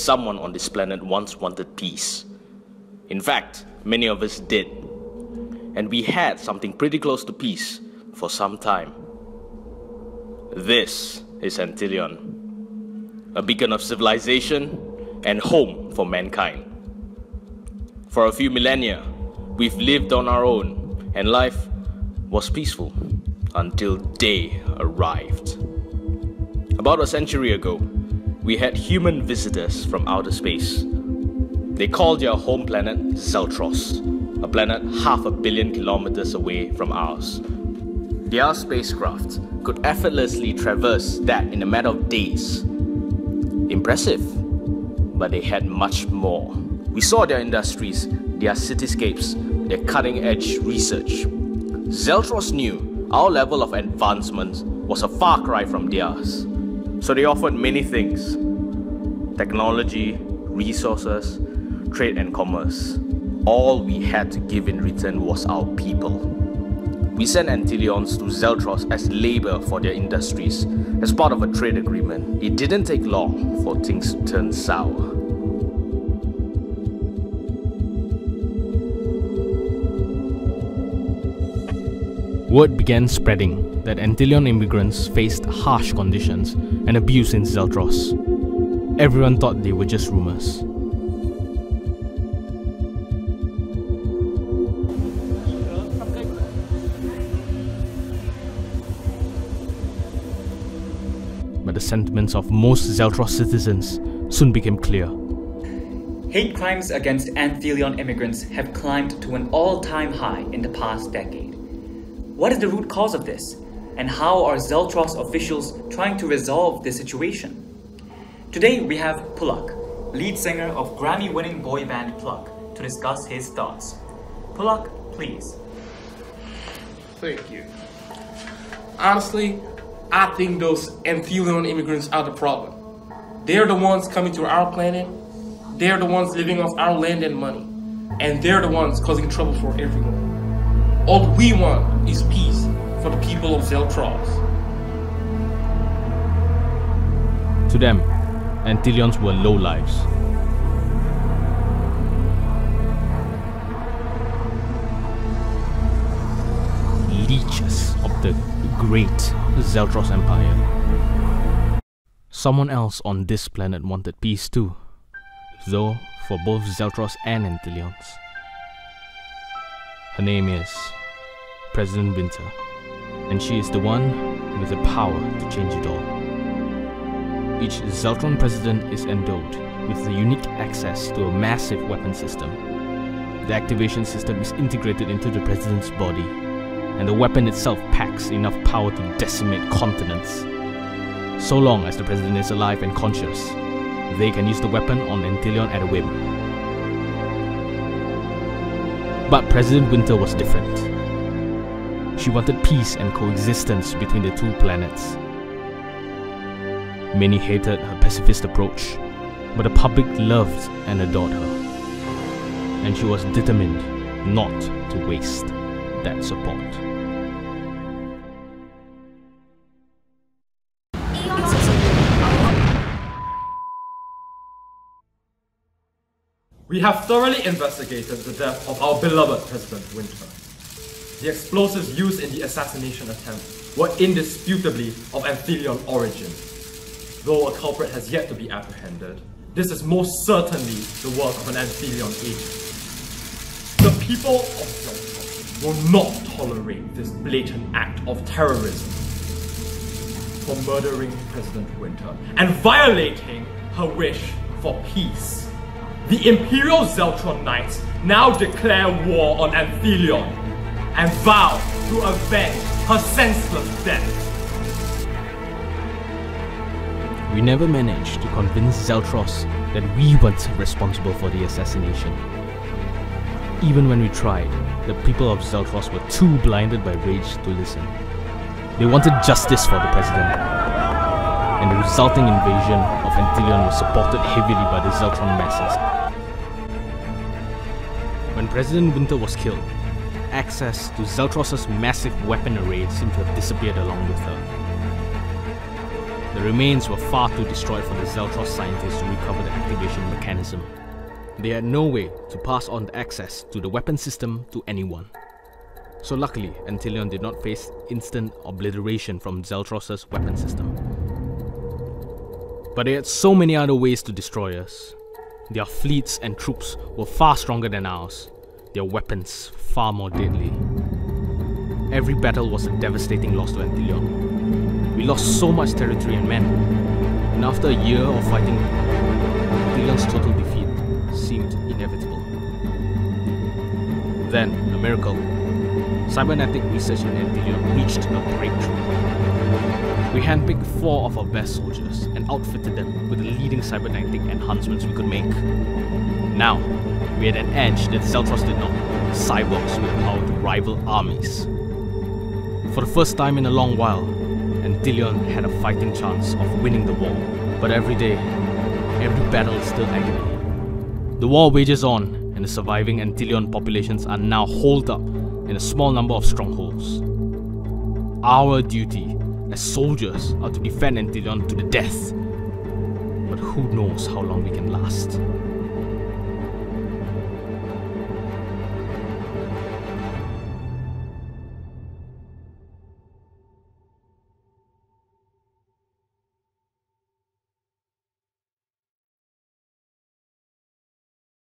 someone on this planet once wanted peace. In fact, many of us did. And we had something pretty close to peace for some time. This is Anthelyon, a beacon of civilization and home for mankind. For a few millennia, we've lived on our own, and life was peaceful until day arrived. About a century ago, we had human visitors from outer space. They called their home planet Xeltros, a planet 500 million kilometers away from ours. Their spacecraft could effortlessly traverse that in a matter of days. Impressive, but they had much more. We saw their industries, their cityscapes, their cutting-edge research. Xeltros knew our level of advancement was a far cry from theirs. So they offered many things: technology, resources, trade and commerce. All we had to give in return was our people. We sent Anthelyons to Xeltros as labor for their industries, as part of a trade agreement. It didn't take long for things to turn sour. Word began spreading that Anthelyon immigrants faced harsh conditions and abuse in Xeltros. Everyone thought they were just rumors. But the sentiments of most Xeltros citizens soon became clear. Hate crimes against Anthelyon immigrants have climbed to an all-time high in the past decade. What is the root cause of this? And how are Xeltros officials trying to resolve this situation? Today we have Pulak, lead singer of Grammy-winning boy band Plug, to discuss his thoughts. Pulak, please. Thank you. Honestly, I think those Anthelyon immigrants are the problem. They're the ones coming to our planet, they're the ones living off our land and money, and they're the ones causing trouble for everyone. All we want is peace for the people of Xeltros. To them, Anthelyons were lowlives. Leeches of the great Xeltros Empire. Someone else on this planet wanted peace too, though for both Xeltros and Anthelyons. Her name is President Winter, and she is the one with the power to change it all. Each Xeltron president is endowed with the unique access to a massive weapon system. The activation system is integrated into the president's body, and the weapon itself packs enough power to decimate continents. So long as the president is alive and conscious, they can use the weapon on Anthelyon at a whim. But President Winter was different. She wanted peace and coexistence between the two planets. Many hated her pacifist approach, but the public loved and adored her. And she was determined not to waste that support. We have thoroughly investigated the death of our beloved President Winter. The explosives used in the assassination attempt were indisputably of Anthelyon origin. Though a culprit has yet to be apprehended, this is most certainly the work of an Anthelyon agent. The people of Xeltros will not tolerate this blatant act of terrorism for murdering President Winter and violating her wish for peace. The Imperial Xeltron Knights now declare war on Anthelyon and vow to avenge her senseless death. We never managed to convince Xeltros that we weren't responsible for the assassination. Even when we tried, the people of Xeltros were too blinded by rage to listen. They wanted justice for the president, and the resulting invasion of Anthelyon was supported heavily by the Xeltron masses. When President Winter was killed, access to Xeltros' massive weapon array seemed to have disappeared along with her. The remains were far too destroyed for the Xeltros scientists to recover the activation mechanism. They had no way to pass on the access to the weapon system to anyone. So luckily, Anthelyon did not face instant obliteration from Xeltros' weapon system. But they had so many other ways to destroy us. Their fleets and troops were far stronger than ours, their weapons far more deadly. Every battle was a devastating loss to Anthelyon. We lost so much territory and men, and after a year of fighting, Anthelyon's total defeat seemed inevitable. Then, a miracle. Cybernetic research in Anthelyon reached a breakthrough. We handpicked 4 of our best soldiers and outfitted them with the leading cybernetic enhancements we could make. Now, we had an edge that Celtris did not. Cyborgs would out-rival armies. For the first time in a long while, Anthelyon had a fighting chance of winning the war. But every day, every battle is still agony. The war wages on, and the surviving Anthelyon populations are now holed up in a small number of strongholds. Our duty as soldiers are to defend Anthelyon to the death. But who knows how long we can last.